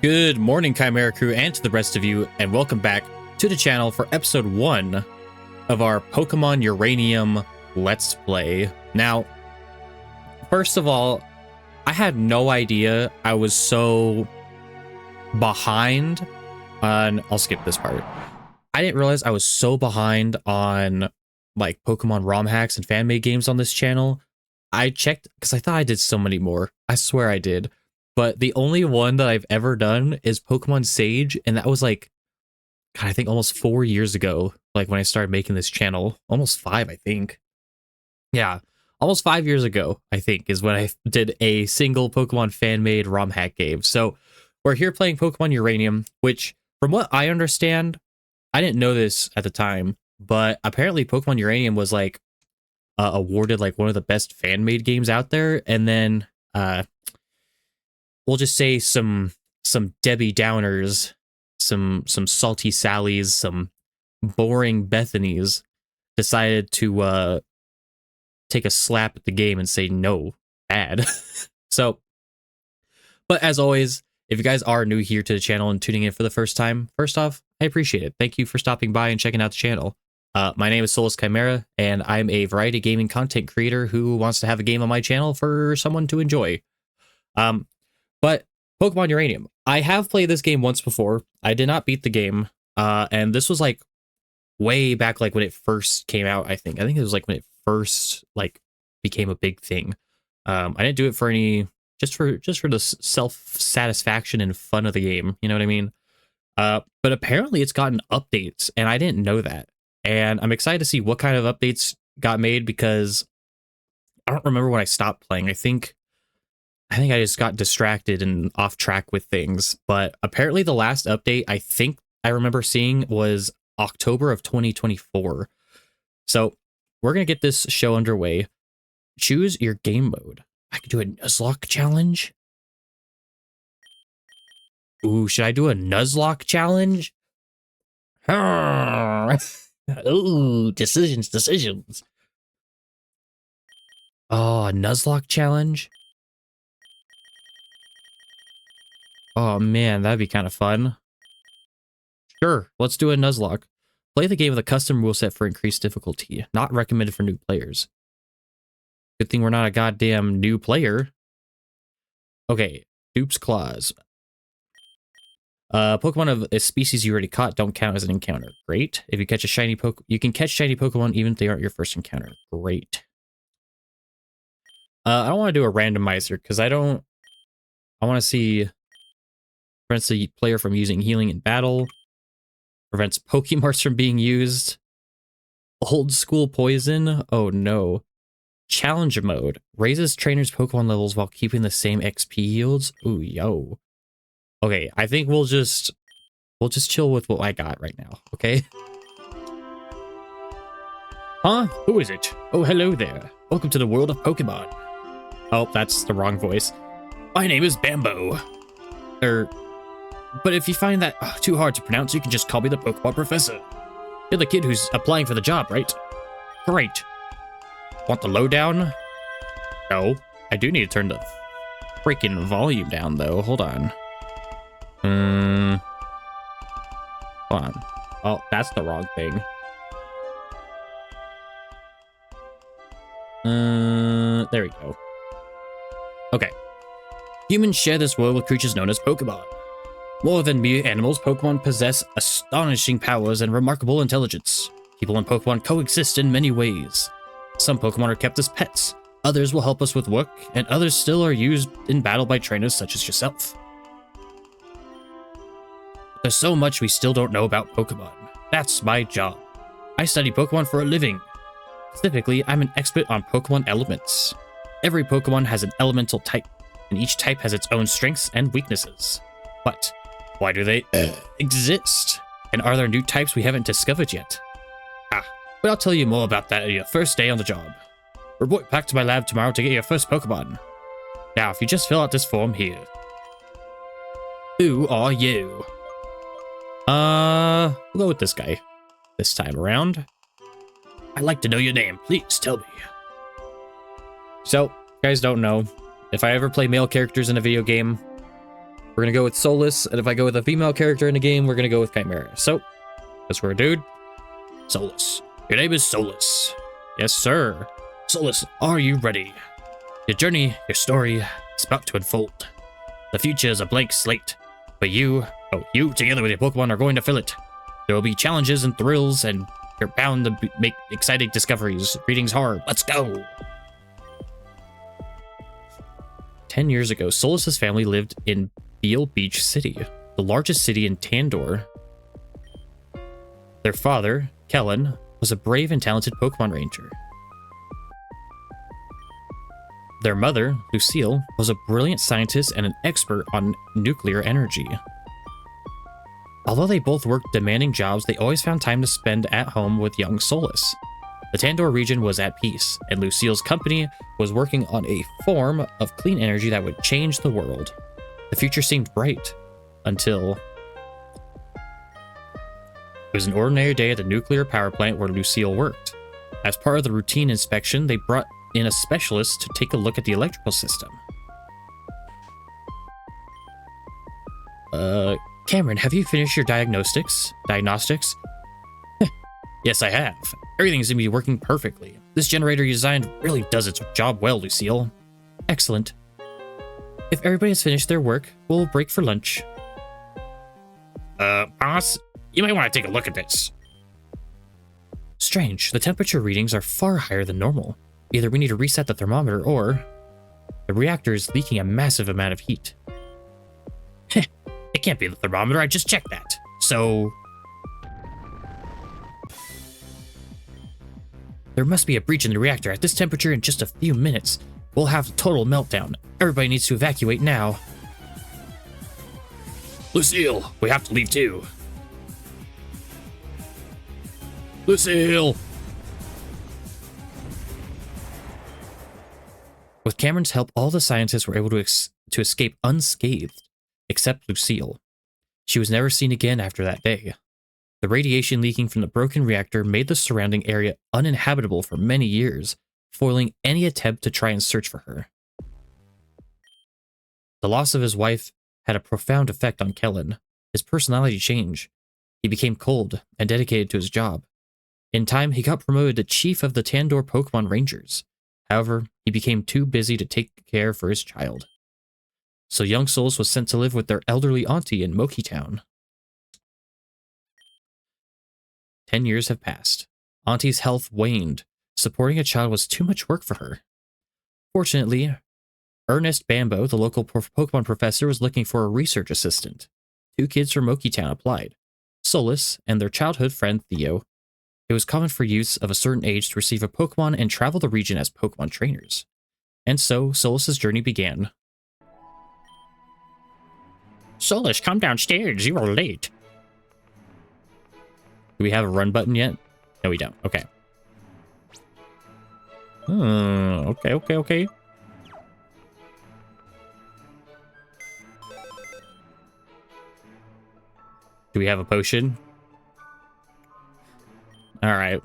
Good morning, Chimera crew, and to the rest of you, and welcome back to the channel for episode 1 of our Pokemon Uranium Let's Play. Now, first of all, I had no idea I was so behind on... I'll skip this part. I didn't realize I was so behind on, like, Pokemon ROM hacks and fan-made games on this channel. I checked, because I thought I did so many more. I swear I did. But the only one that I've ever done is Pokemon Sage, and that was like, God, I think almost 4 years ago, like when I started making this channel. Almost 5, I think. Yeah, almost 5 years ago, I think, is when I did a single Pokemon fan-made ROM hack game. So we're here playing Pokemon Uranium, which, from what I understand, I didn't know this at the time, but apparently Pokemon Uranium was like awarded like one of the best fan-made games out there, and then we'll just say some Debbie Downers, some salty Sallys, some boring Bethanies decided to take a slap at the game and say no, bad. So, but as always, if you guys are new here to the channel and tuning in for the first time, first off, I appreciate it. Thank you for stopping by and checking out the channel. My name is Solus Chimera, and I'm a variety gaming content creator who wants to have a game on my channel for someone to enjoy. But Pokemon Uranium, I have played this game once before. I did not beat the game, and this was like way back, like when it first came out. I think it was like when it first like became a big thing. I didn't do it for any, just for the self-satisfaction and fun of the game. You know what I mean? But apparently it's gotten updates, and I didn't know that. And I'm excited to see what kind of updates got made, because I don't remember when I stopped playing. I think I just got distracted and off track with things, but apparently the last update I think I remember seeing was October of 2024. So we're going to get this show underway. Choose your game mode. I could do a Nuzlocke challenge. Ooh, should I do a Nuzlocke challenge? Ooh, decisions. Oh, a Nuzlocke challenge? Oh man, that'd be kind of fun. Sure, let's do a Nuzlocke. Play the game with a custom rule set for increased difficulty. Not recommended for new players. Good thing we're not a goddamn new player. Okay, Dupe's Claws. Pokemon of a species you already caught don't count as an encounter. Great. If you catch a shiny you can catch shiny Pokemon even if they aren't your first encounter. Great. I don't want to do a randomizer because I want to see... Prevents the player from using healing in battle. Prevents Pokemarks from being used. Old school poison. Oh no. Challenger mode. Raises trainers' Pokemon levels while keeping the same XP yields. Ooh, yo. Okay, I think we'll just chill with what I got right now, okay? Huh? Who is it? Oh, hello there. Welcome to the world of Pokemon. Oh, that's the wrong voice. My name is Bambo. But if you find that too hard to pronounce, you can just call me the Pokemon Professor. You're the kid who's applying for the job, right? Great. Want the lowdown? No. I do need to turn the freaking volume down, though. Hold on. Hold on. Oh, that's the wrong thing. There we go. Okay. Humans share this world with creatures known as Pokemon. More than mere animals, Pokemon possess astonishing powers and remarkable intelligence. People and Pokemon coexist in many ways. Some Pokemon are kept as pets, others will help us with work, and others still are used in battle by trainers such as yourself. There's so much we still don't know about Pokemon. That's my job. I study Pokemon for a living. Specifically, I'm an expert on Pokemon elements. Every Pokemon has an elemental type, and each type has its own strengths and weaknesses. But why do they exist? And are there new types we haven't discovered yet? But I'll tell you more about that on your first day on the job. Report back to my lab tomorrow to get your first Pokemon. Now, if you just fill out this form here. Who are you? We'll go with this guy this time around. I'd like to know your name. Please tell me. So, you guys don't know, if I ever play male characters in a video game, We're gonna go with Solus, and if I go with a female character in the game, we're gonna go with Chimera. So, that's where, dude. Solus. Your name is Solus. Yes, sir. Solus, are you ready? Your journey, your story, is about to unfold. The future is a blank slate, but you, together with your Pokemon, are going to fill it. There will be challenges and thrills, and you're bound to make exciting discoveries. Reading's hard. Let's go! 10 years ago, Solus's family lived in Beale Beach City, the largest city in Tandor. Their father, Kellen, was a brave and talented Pokemon Ranger. Their mother, Lucille, was a brilliant scientist and an expert on nuclear energy. Although they both worked demanding jobs, they always found time to spend at home with young Solus. The Tandor region was at peace, and Lucille's company was working on a form of clean energy that would change the world. The future seemed bright, until... It was an ordinary day at the nuclear power plant where Lucille worked. As part of the routine inspection, they brought in a specialist to take a look at the electrical system. Cameron, have you finished your diagnostics? Yes, I have. Everything's gonna be working perfectly. This generator you designed really does its job well, Lucille. Excellent. If everybody has finished their work, we'll break for lunch. Boss, you might want to take a look at this. Strange, the temperature readings are far higher than normal. Either we need to reset the thermometer, or the reactor is leaking a massive amount of heat. Heh, it can't be the thermometer, I just checked that. So... There must be a breach in the reactor. At this temperature, in just a few minutes, we'll have a total meltdown. Everybody needs to evacuate now. Lucille, we have to leave too. Lucille! With Cameron's help, all the scientists were able to escape unscathed, except Lucille. She was never seen again after that day. The radiation leaking from the broken reactor made the surrounding area uninhabitable for many years, foiling any attempt to try and search for her. The loss of his wife had a profound effect on Kellen. His personality changed. He became cold and dedicated to his job. In time, he got promoted to chief of the Tandor Pokemon Rangers. However, he became too busy to take care for his child. So young Solus was sent to live with their elderly auntie in Moki Town. 10 years have passed. Auntie's health waned. Supporting a child was too much work for her. Fortunately, Ernest Bambo, the local Pokemon professor, was looking for a research assistant. 2 kids from Moki Town applied, Solus and their childhood friend Theo. It was common for youths of a certain age to receive a Pokemon and travel the region as Pokemon trainers. And so, Solus's journey began. Solus, come downstairs, you are late. Do we have a run button yet? No, we don't. Okay. Okay. Do we have a potion? Alright.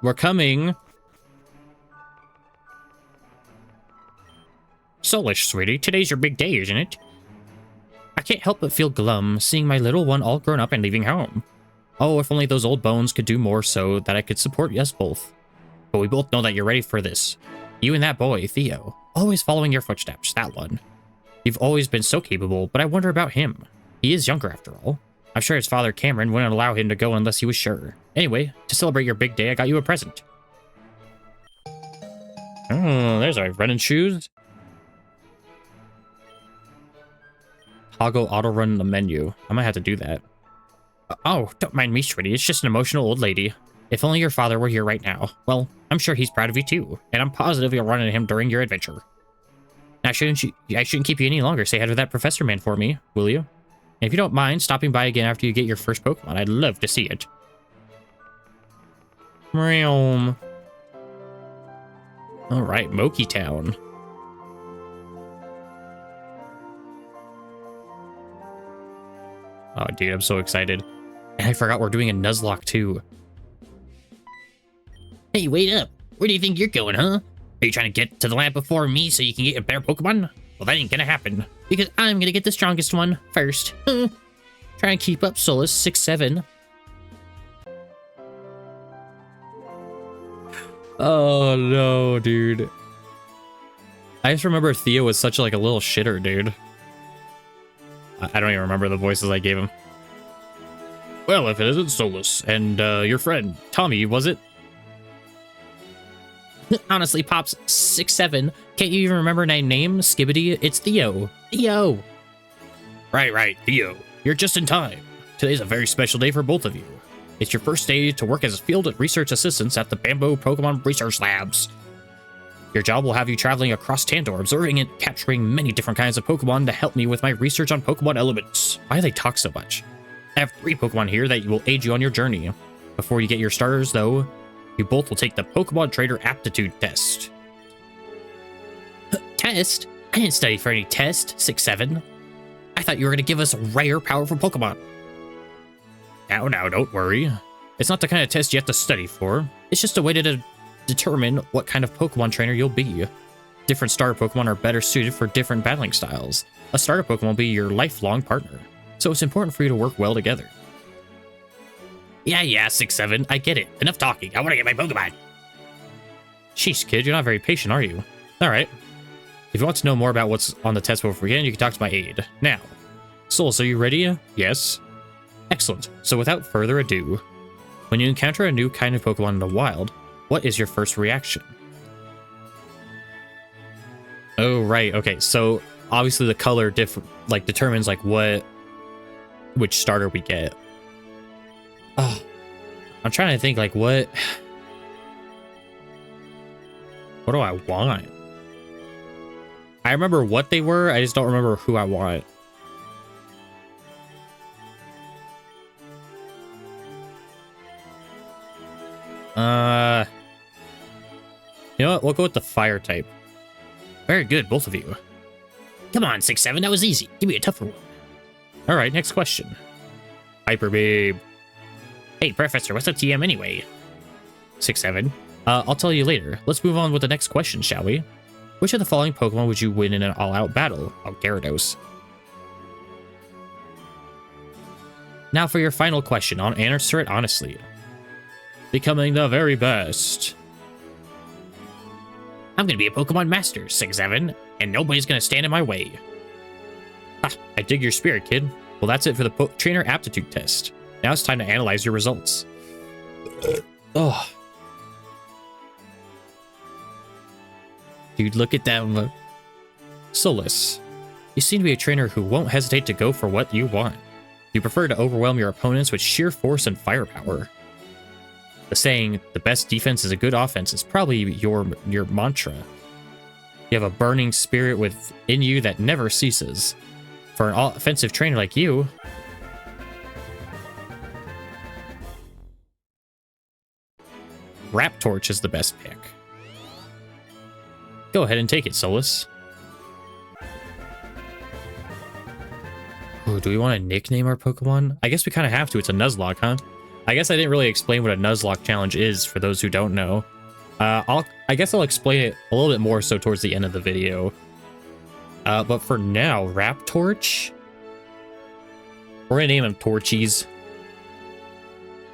We're coming. Solus, sweetie, today's your big day, isn't it? I can't help but feel glum seeing my little one all grown up and leaving home. Oh, if only those old bones could do more so that I could support us both. But we both know that you're ready for this. You and that boy, Theo. Always following your footsteps, that one. You've always been so capable, but I wonder about him. He is younger after all. I'm sure his father, Cameron, wouldn't allow him to go unless he was sure. Anyway, to celebrate your big day, I got you a present. Oh, there's our running shoes. Toggle auto run in the menu. I might have to do that. Oh, don't mind me, sweetie. It's just an emotional old lady. If only your father were here right now. Well, I'm sure he's proud of you too, and I'm positive you'll run into him during your adventure. Now, I shouldn't keep you any longer. Say hi to that professor man for me, will you? And if you don't mind stopping by again after you get your first Pokemon, I'd love to see it. Realm. All right, Moki Town. Oh, dude, I'm so excited. And I forgot we're doing a Nuzlocke too. Hey, wait up. Where do you think you're going, huh? Are you trying to get to the lab before me so you can get a better Pokemon? Well, that ain't gonna happen. Because I'm gonna get the strongest one first. Try and keep up, Solus 6'7". Oh no, dude. I just remember Theo was such like a little shitter, dude. I don't even remember the voices I gave him. Well, if it isn't Solus and your friend Tommy, was it? Honestly, Pops 6'7". Can't you even remember my name, Skibbity? It's Theo. Theo. Right, Theo. You're just in time. Today's a very special day for both of you. It's your first day to work as field research assistants at the Bamboo Pokemon Research Labs. Your job will have you traveling across Tandor, observing and capturing many different kinds of Pokemon to help me with my research on Pokemon elements. Why do they talk so much? I have 3 Pokemon here that will aid you on your journey. Before you get your starters, though, you both will take the Pokemon Trainer Aptitude Test. Test? I didn't study for any test, 6'7". I thought you were going to give us rare, powerful Pokemon. Now, don't worry. It's not the kind of test you have to study for. It's just a way to determine what kind of Pokemon trainer you'll be. Different starter Pokemon are better suited for different battling styles. A starter Pokemon will be your lifelong partner, so it's important for you to work well together. Yeah, 6'7", I get it. Enough talking, I want to get my Pokemon. Sheesh, kid, you're not very patient, are you? Alright. If you want to know more about what's on the test before we begin, you can talk to my aide. Now, Solus, are you ready? Yes? Excellent. So without further ado, when you encounter a new kind of Pokemon in the wild, what is your first reaction? Oh, right. Okay, so obviously the color determines which starter we get. Oh, I'm trying to think what do I want? I remember what they were, I just don't remember who I want. You know what? We'll go with the fire type. Very good, both of you. Come on, 6'7", that was easy. Give me a tougher one. Alright, next question. Hyper Babe. Hey, Professor, what's up TM anyway? 6'7". I'll tell you later. Let's move on with the next question, shall we? Which of the following Pokemon would you win in an all-out battle? Oh, Gyarados. Now for your final question. Answer it honestly. Becoming the very best. I'm gonna be a Pokemon Master, 6'7", and nobody's gonna stand in my way. Ha, I dig your spirit, kid. Well, that's it for the Trainer Aptitude Test. Now it's time to analyze your results. Oh. Dude, look at them. Solus, you seem to be a trainer who won't hesitate to go for what you want. You prefer to overwhelm your opponents with sheer force and firepower. The saying, the best defense is a good offense, is probably your mantra. You have a burning spirit within you that never ceases. For an offensive trainer like you, Raptorch is the best pick. Go ahead and take it, Solus. Ooh, do we want to nickname our Pokemon? I guess we kind of have to. It's a Nuzlocke, huh? I guess I didn't really explain what a Nuzlocke challenge is for those who don't know. I guess I'll explain it a little bit more so towards the end of the video. But for now, Raptorch. We're gonna name him Torchies.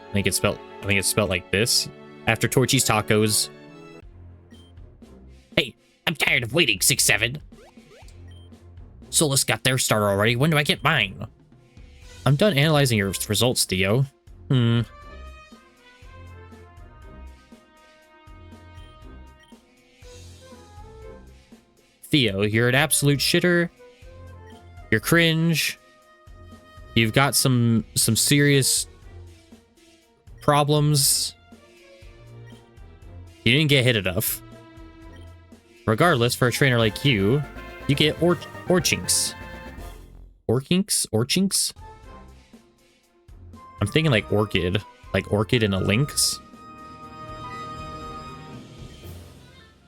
I think it's spelled like this. After Torchies Tacos. Hey, I'm tired of waiting, 6'7". Solus got their starter already. When do I get mine? I'm done analyzing your results, Theo. Theo, you're an absolute shitter. You're cringe. You've got some serious problems. You didn't get hit enough. Regardless, for a trainer like you, you get Orchinks. Orchinks? I'm thinking like Orchid in a Lynx.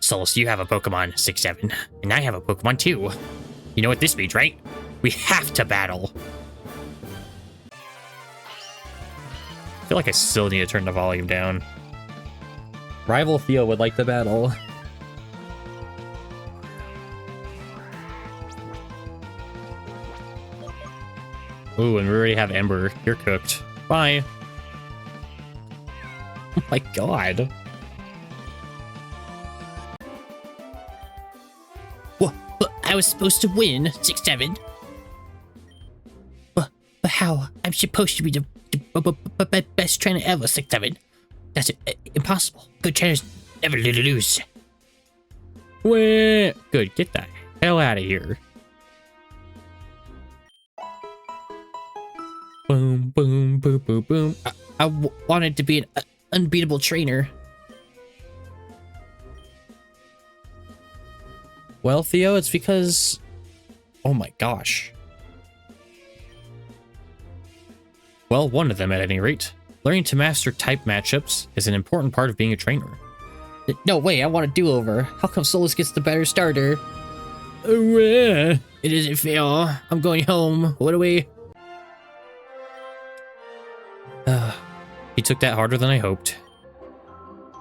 Solus, you have a Pokemon, 6'7", and I have a Pokemon too. You know what this means, right? We have to battle. I feel like I still need to turn the volume down. Rival Theo would like the battle. Ooh, and we already have Ember. You're cooked. Bye. Oh my god. What? But I was supposed to win, 6-7. But how? I'm supposed to be the best trainer ever, 6-7. That's impossible. Good trainers never lose. Wait. Good, get the hell out of here. Boom, boom, boom, boom, boom. I wanted to be an unbeatable trainer. Well, Theo, it's because... Oh my gosh. Well, one of them at any rate. Learning to master type matchups is an important part of being a trainer. No way, I want a do-over. How come Solus gets the better starter? It isn't fair. I'm going home. What do we... He took that harder than I hoped.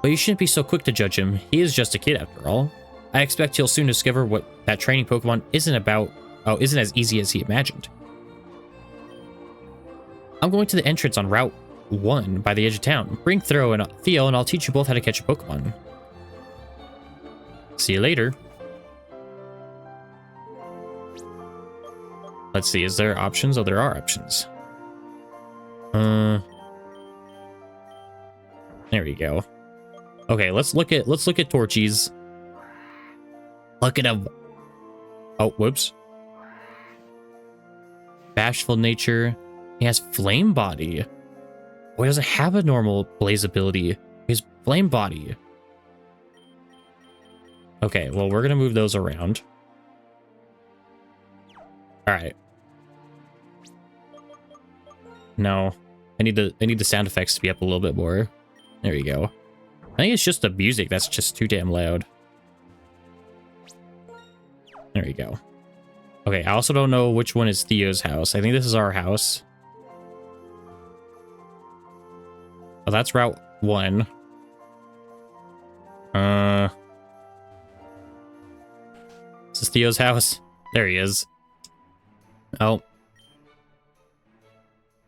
But you shouldn't be so quick to judge him. He is just a kid after all. I expect he'll soon discover what that training Pokemon isn't as easy as he imagined. I'm going to the entrance on Route 1 by the edge of town. Bring Theo and I'll teach you both how to catch a Pokemon. See you later. Let's see, is there options? Oh, there are options. There we go. Okay, let's look at Torchies. Look at him. Oh, whoops. Bashful nature. He has flame body. Oh, he doesn't have a normal blaze ability. He has flame body. Okay, well, we're gonna move those around. All right. No, I need the sound effects to be up a little bit more. There you go. I think it's just the music that's just too damn loud. There you go. Okay, I also don't know which one is Theo's house. I think this is our house. Oh, that's Route 1. Is this Theo's house? There he is. Oh.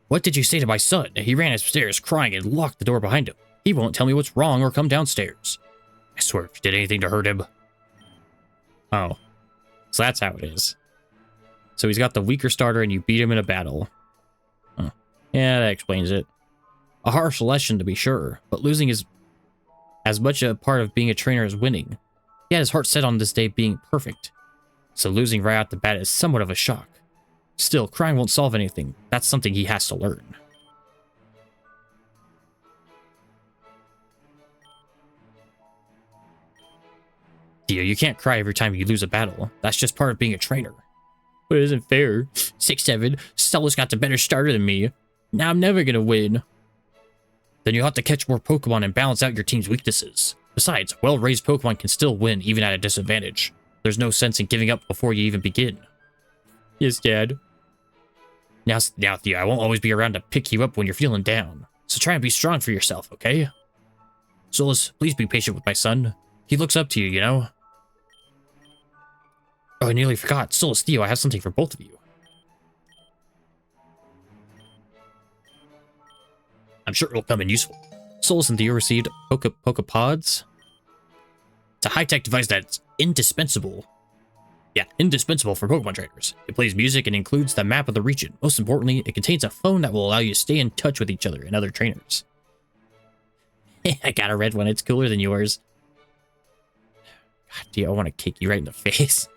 What did you say to my son? He ran upstairs crying and locked the door behind him. He won't tell me what's wrong or come downstairs. I swear if you did anything to hurt him. Oh. So that's how it is. So he's got the weaker starter and you beat him in a battle. Huh. Yeah, that explains it. A harsh lesson to be sure, but losing is as much a part of being a trainer as winning. He had his heart set on this day being perfect. So losing right out the bat is somewhat of a shock. Still, crying won't solve anything. That's something he has to learn. Theo, you can't cry every time you lose a battle. That's just part of being a trainer. But it isn't fair. 6-7, Stella's got the better starter than me. Now I'm never gonna win. Then you'll have to catch more Pokemon and balance out your team's weaknesses. Besides, well-raised Pokemon can still win even at a disadvantage. There's no sense in giving up before you even begin. Yes, Dad. Now, Theo, I won't always be around to pick you up when you're feeling down. So try and be strong for yourself, okay? Solus, please be patient with my son. He looks up to you, you know? Oh, I nearly forgot. Solus, Theo, I have something for both of you. I'm sure it'll come in useful. Solus and Theo received Pokepods. It's a high-tech device that's indispensable. Yeah, indispensable for Pokemon trainers. It plays music and includes the map of the region. Most importantly, it contains a phone that will allow you to stay in touch with each other and other trainers. I got a red one. It's cooler than yours. God, Theo, I want to kick you right in the face.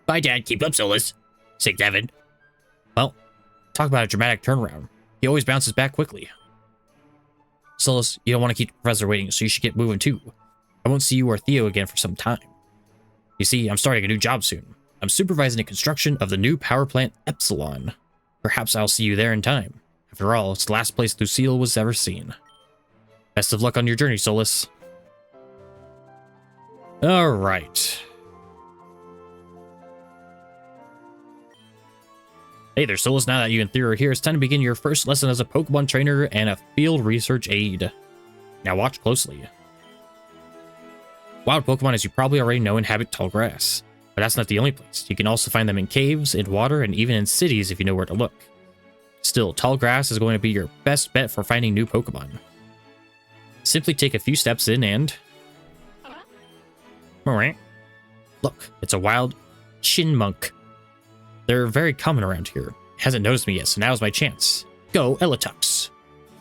Bye, Dad. Keep up, Solus. 6-7. Well, talk about a dramatic turnaround. He always bounces back quickly. Solus, you don't want to keep the professor waiting, so you should get moving too. I won't see you or Theo again for some time. You see, I'm starting a new job soon. I'm supervising the construction of the new power plant Epsilon. Perhaps I'll see you there in time. After all, it's the last place Lucille was ever seen. Best of luck on your journey, Solus. Alright. Hey there, Solus. Now that you and Theo are here, it's time to begin your first lesson as a Pokemon trainer and a field research aide. Now watch closely. Wild Pokemon, as you probably already know, inhabit tall grass. But that's not the only place. You can also find them in caves, in water, and even in cities if you know where to look. Still, tall grass is going to be your best bet for finding new Pokemon. Simply take a few steps in and... Alright. Look, it's a wild Chinmunk. They're very common around here. Hasn't noticed me yet, so now's my chance. Go, Eletux.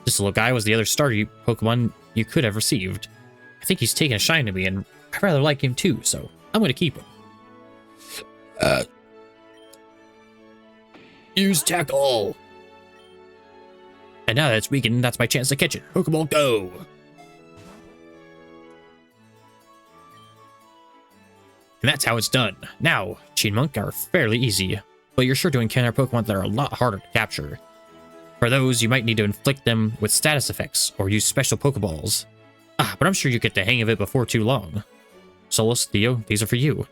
This little guy was the other starter Pokemon you could have received. I think he's taken a shine to me, and I rather like him too, so I'm going to keep him. Use Tackle! And now that it's weakened, that's my chance to catch it. Pokeball, go! And that's how it's done. Now, Chinmunk are fairly easy, but you're sure to encounter Pokemon that are a lot harder to capture. For those, you might need to inflict them with status effects, or use special Pokeballs. But I'm sure you get the hang of it before too long. Solus, Theo, these are for you.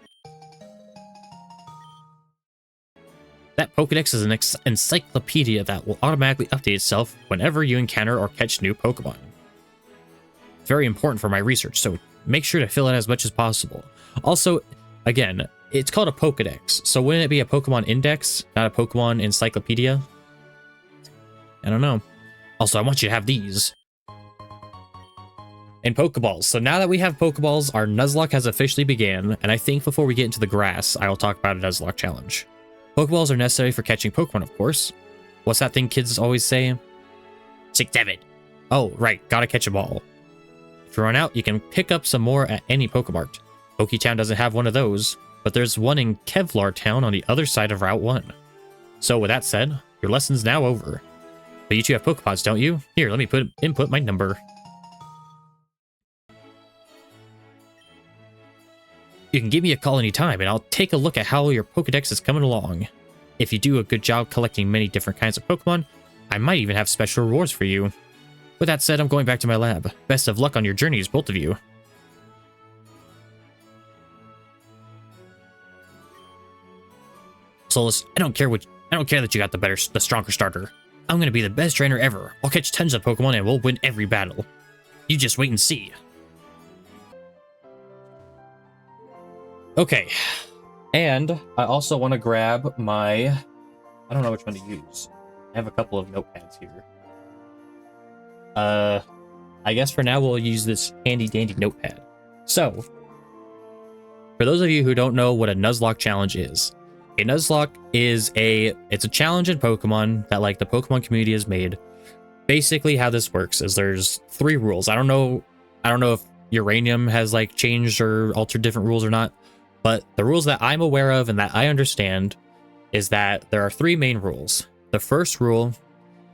That Pokedex is an encyclopedia that will automatically update itself whenever you encounter or catch new Pokemon. It's very important for my research, so make sure to fill it as much as possible. Also, again, it's called a Pokedex, so wouldn't it be a Pokemon Index, not a Pokemon Encyclopedia? I don't know. Also, I want you to have these. And Pokeballs. So now that we have Pokeballs, our Nuzlocke has officially began, and I think before we get into the grass, I will talk about a Nuzlocke challenge. Pokeballs are necessary for catching Pokemon, of course. What's that thing kids always say? 6-7. Oh, right, gotta catch a ball. If you run out, you can pick up some more at any Pokemart. Poketown doesn't have one of those, but there's one in Kevlar Town on the other side of Route 1. So with that said, your lesson's now over. But you two have Pokepods, don't you? Here, let me input my number. You can give me a call anytime, and I'll take a look at how your Pokedex is coming along. If you do a good job collecting many different kinds of Pokemon, I might even have special rewards for you. With that said, I'm going back to my lab. Best of luck on your journeys, both of you. Solus, I don't care that you got the stronger starter. I'm gonna be the best trainer ever. I'll catch tons of Pokemon and we'll win every battle. You just wait and see. Okay, and I also want to grab my... I don't know which one to use. I have a couple of notepads here. I guess for now we'll use this handy-dandy notepad. So, for those of you who don't know what a Nuzlocke challenge is, a Nuzlocke is it's a challenge in Pokemon that like the Pokemon community has made. Basically how this works is there's 3 rules. I don't know if Uranium has like changed or altered different rules or not. But the rules that I'm aware of and that I understand is that there are 3 main rules. The first rule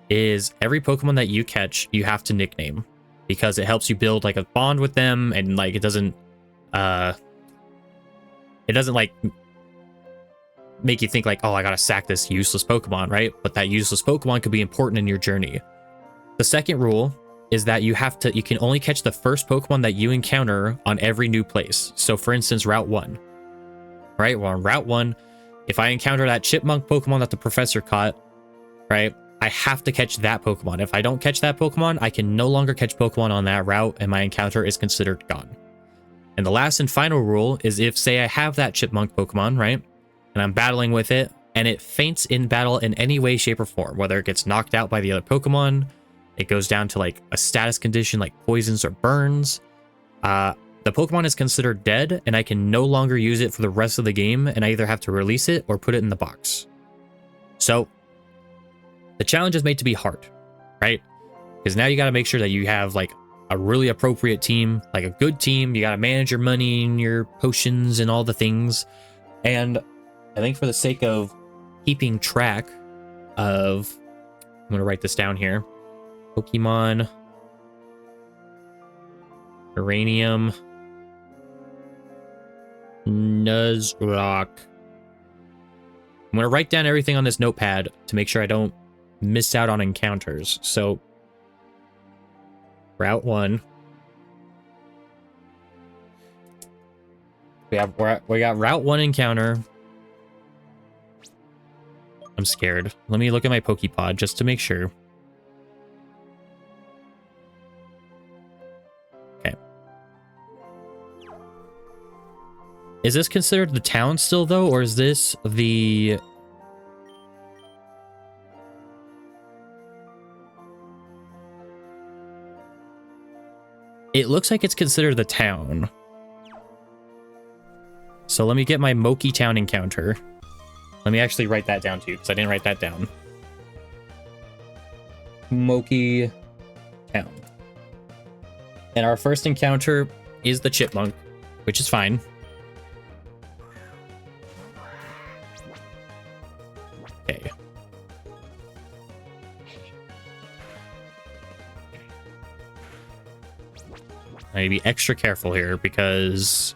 is every Pokemon that you catch, you have to nickname because it helps you build like a bond with them and like it doesn't like make you think like, oh, I gotta sack this useless Pokemon, right? But that useless Pokemon could be important in your journey. The second rule is that you can only catch the first Pokemon that you encounter on every new place. So for instance, Route 1. Right, well, on Route 1, if I encounter that Chipmunk Pokemon that the professor caught, right, I have to catch that Pokemon. If I don't catch that Pokemon, I can no longer catch Pokemon on that route, and my encounter is considered gone. And the last and final rule is if, say, I have that Chipmunk Pokemon, right, and I'm battling with it, and it faints in battle in any way, shape, or form, whether it gets knocked out by the other Pokemon, it goes down to, like, a status condition like poisons or burns, the Pokemon is considered dead, and I can no longer use it for the rest of the game, and I either have to release it or put it in the box. So, the challenge is made to be hard, right? Because now you got to make sure that you have, like, a really appropriate team, like a good team. You got to manage your money and your potions and all the things. And I think for the sake of keeping track of... I'm going to write this down here. Pokemon Uranium Nuzlocke. I'm going to write down everything on this notepad to make sure I don't miss out on encounters. So, Route 1. We got Route 1 encounter. I'm scared. Let me look at my Pokepod just to make sure. Okay. Is this considered the town still, though, or is this the... It looks like it's considered the town. So let me get my Moki Town encounter. Let me actually write that down, too, because I didn't write that down. Moki Town. And our first encounter is the chipmunk, which is fine. Okay. I need to be extra careful here because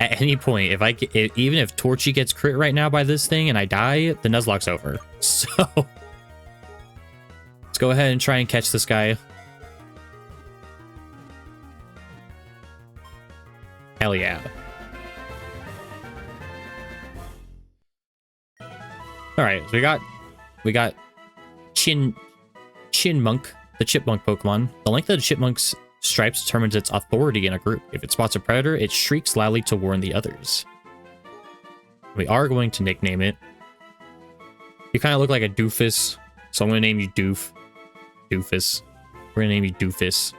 at any point, if I get, even if Torchy gets crit right now by this thing and I die, the Nuzlocke's over. So let's go ahead and try and catch this guy. Hell yeah. All right, so we got Chinmunk, the chipmunk Pokemon. The length of the chipmunk's stripes determines its authority in a group. If it spots a predator, it shrieks loudly to warn the others. We are going to nickname it. You kind of look like a doofus, so I'm going to name you Doofus. We're going to name you Doofus.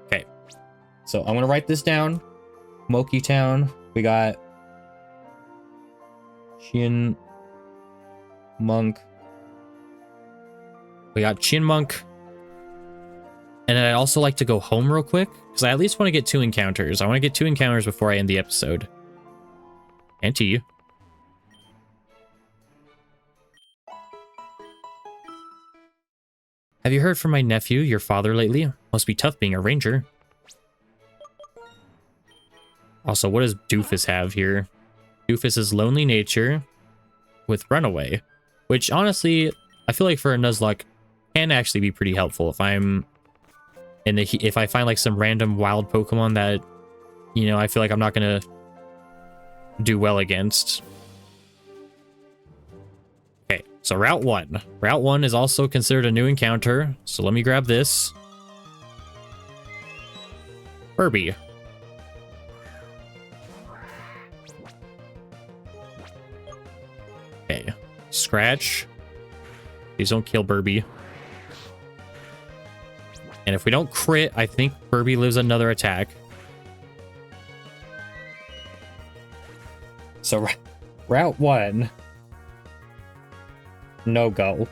Okay. So I'm going to write this down. Moki Town. We got Chinmunk. We got Chinmunk. And I'd also like to go home real quick, because I at least want to get 2 encounters. I want to get 2 encounters before I end the episode. And to you. Have you heard from my nephew, your father, lately? Must be tough being a ranger. Also, what does Doofus have here? Doofus's lonely nature with runaway. Which, honestly, I feel like for a Nuzlocke can actually be pretty helpful if I'm... if I find like some random wild Pokemon that, you know, I feel like I'm not gonna do well against. Okay, so Route 1. Route 1 is also considered a new encounter, so let me grab this. Burby. Okay, Scratch. Please don't kill Burby. And if we don't crit, I think Burby lives another attack. So, Route 1. No go.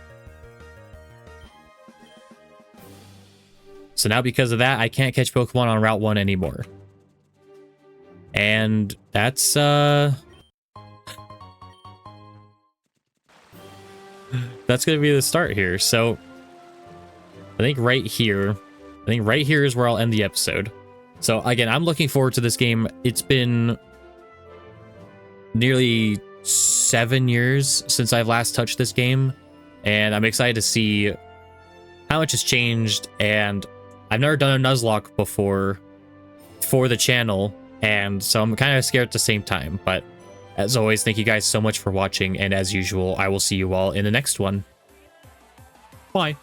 So now because of that, I can't catch Pokemon on Route 1 anymore. And that's, that's going to be the start here. So, I think right here is where I'll end the episode. So again, I'm looking forward to this game. It's been nearly 7 years since I've last touched this game, and I'm excited to see how much has changed. And I've never done a Nuzlocke before for the channel, and so I'm kind of scared at the same time. But as always, thank you guys so much for watching, and as usual, I will see you all in the next one. Bye.